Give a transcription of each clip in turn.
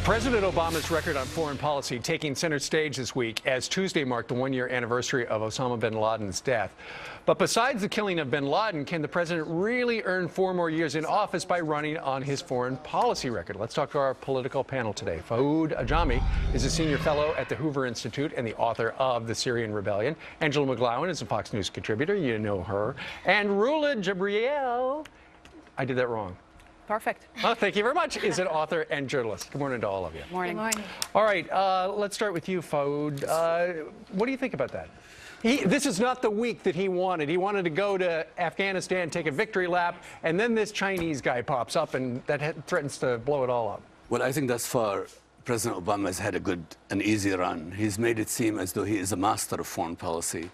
President Obama's record on foreign policy taking center stage this week as Tuesday marked the one-year anniversary of Osama bin Laden's death. But besides the killing of bin Laden, can the president really earn 4 more years in office by running on his foreign policy record? Let's talk to our political panel today. Fahud Ajami is a senior fellow at the Hoover Institute and the author of The Syrian Rebellion. Angela McGlowan is a Fox News contributor. You know her. And Rula Jabriel, I did that wrong. Perfect. Oh, thank you very much. Is an author and journalist. Good morning to all of you. Morning. Good morning. All right, let's start with you, Fahud. What do you think about that? This is not the week that he wanted. He wanted to go to Afghanistan, take a victory lap, and then this Chinese guy pops up, and that threatens to blow it all up. Well, I think thus far, President Obama has had a good and easy run. He's made it seem as though he is a master of foreign policy.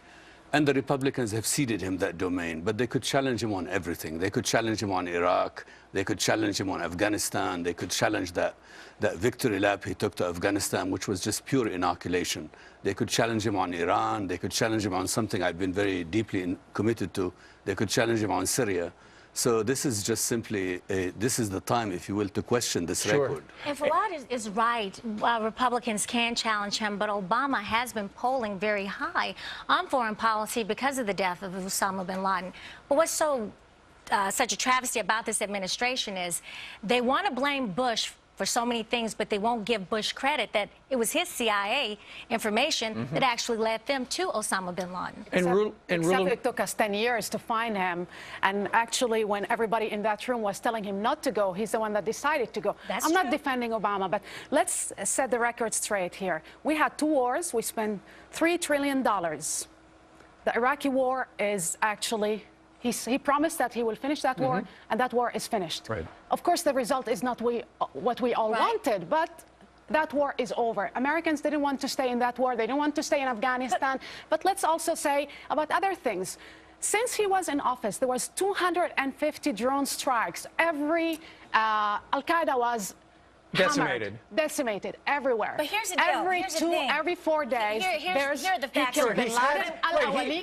And the Republicans have ceded him that domain, but they could challenge him on everything. They could challenge him on Iraq. They could challenge him on Afghanistan. They could challenge that victory lap he took to Afghanistan, which was just pure inoculation. They could challenge him on Iran. They could challenge him on something I've been very deeply committed to. They could challenge him on Syria. So this is just simply, this is the time, if you will, to question this record. And Fawad is right. Republicans can challenge him, but Obama has been polling very high on foreign policy because of the death of Osama bin Laden. But what's such a travesty about this administration is they want to blame Bush for so many things, but they won't give Bush credit that it was his CIA information that actually led them to Osama bin Laden. Except it took us 10 years to find him. And actually, when everybody in that room was telling him not to go, he's the one that decided to go. I'm not defending Obama, but let's set the record straight here. We had 2 wars. We spent $3 trillion. The Iraqi war is actually... He promised that he will finish that war, and that war is finished. Right. Of course, the result is not what we all wanted, but that war is over. Americans didn't want to stay in that war. They didn't want to stay in Afghanistan. But let's also say about other things. Since he was in office, there was 250 drone strikes. Every Al-Qaeda was decimated everywhere. But here's the deal. Every 4 days, here's the facts.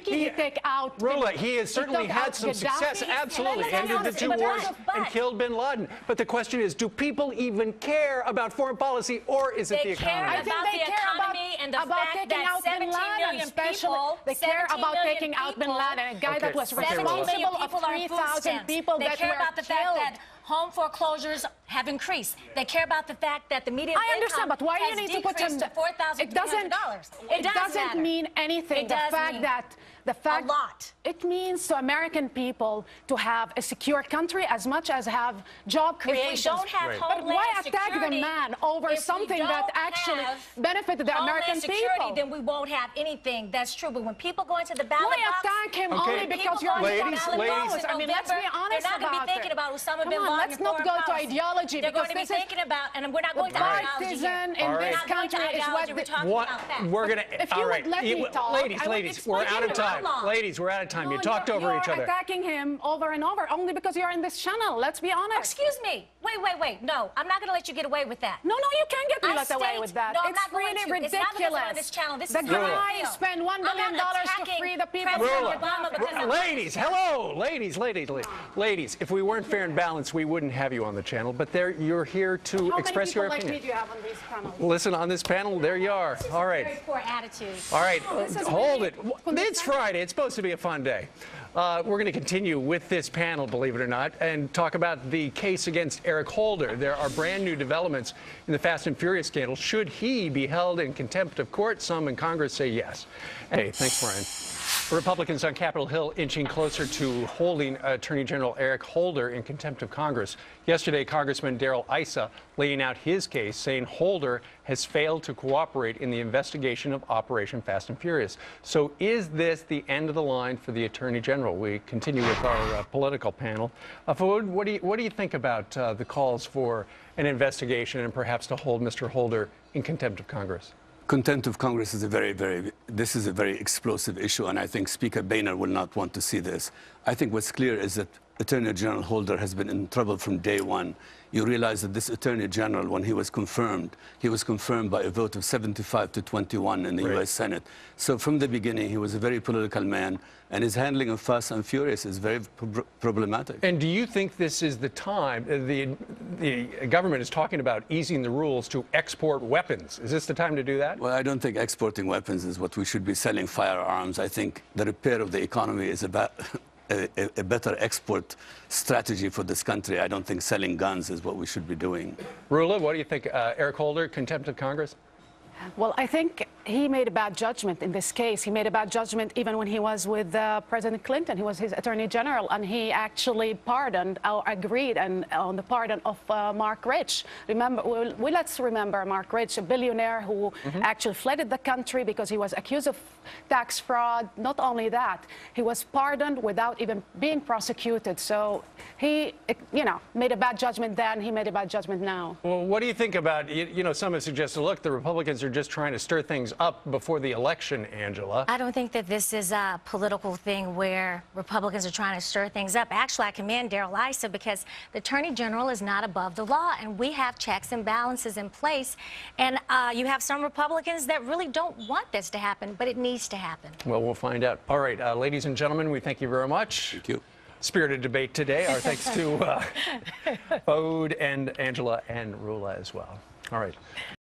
He take out. Rula, he has certainly had some success, absolutely, ended the 2 wars and killed bin Laden. But the question is, do people even care about foreign policy, or is it the economy? I think they care about the economy and the fact that 17 million people, they care about taking out bin Laden, a guy that was responsible of 3,000 people that were killed. They care about the fact that home foreclosures have increased. They care about the fact that the median I understand, but why do you need to put him to $4,200? It doesn't mean anything. It does mean a lot. It means to American people to have a secure country as much as have job creation. If we don't have homeland but why attack security, the man over something that actually benefited the American people? Then we won't have anything. That's true. But when people go into the ballot box, why attack him only because you're on the ballot box? I mean, let's be honest about it. They're not going to be thinking about Osama bin Laden. Let's not go to ideology. They're going to be thinking about, and we're not going to ideology here. In this country is what we're going to. If you would let me talk, ladies, we're out of time. Ladies, we're out of time. You talked over each other. You're attacking him over and over only because you're in this channel. Let's be honest. Excuse me. Wait. No, I'm not going to let you get away with that. No, you can't get me let away with that. No, it's really ridiculous. It's not on this channel. This is the guy spent $1 billion to free the people. Ladies, hello, ladies. If we weren't fair and balanced, we wouldn't have you on the channel. But you're here to express your opinion. How many people like me do you have on this panel? Listen, on this panel, there you are. All right. Very poor attitude. All right, hold it. It's Friday. It's supposed to be a fun day. We're going to continue with this panel, believe it or not, and talk about the case against Eric Holder. There are brand new developments in the Fast and Furious scandal. Should he be held in contempt of court? Some in Congress say yes. Hey, thanks, Brian. Republicans on Capitol Hill inching closer to holding Attorney General Eric Holder in contempt of Congress. Yesterday, Congressman Darrell Issa laying out his case, saying Holder has failed to cooperate in the investigation of Operation Fast and Furious. So is this the end of the line for the Attorney General? We continue with our political panel. Fawad, what do you think about the calls for an investigation and perhaps to hold Mr. Holder in contempt of Congress? Contempt of Congress is a this is a very explosive issue, and I think Speaker Boehner will not want to see this. I think what's clear is that Attorney General Holder has been in trouble from day one. You realize that this Attorney General, when he was confirmed by a vote of 75 to 21 in the U.S. Senate. So from the beginning, he was a very political man, and his handling of Fast and Furious is very problematic. And do you think this is the time, the government is talking about easing the rules to export weapons? Is this the time to do that? Well, I don't think exporting weapons is what we should be selling firearms. I think the repair of the economy is about a better export strategy for this country. I don't think selling guns is what we should be doing. Rula, what do you think? Eric Holder, contempt of Congress? Well, I think he made a bad judgment in this case. He made a bad judgment even when he was with President Clinton. He was his Attorney General, and he actually pardoned or agreed on the pardon of Mark Rich. Remember, let's remember Mark Rich, a billionaire who actually fled the country because he was accused of tax fraud. Not only that, he was pardoned without even being prosecuted. So he, made a bad judgment then. He made a bad judgment now. Well, what do you think about, some have suggested, look, the Republicans are just trying to stir things up before the election, Angela. I don't think that this is a political thing where Republicans are trying to stir things up. Actually, I commend Darrell Issa because the Attorney General is not above the law, and we have checks and balances in place. And you have some Republicans that really don't want this to happen, but it needs to happen. Well, we'll find out. All right, ladies and gentlemen, we thank you very much. Thank you. Spirited debate today. Our thanks to Fode and Angela and Rula as well. All right.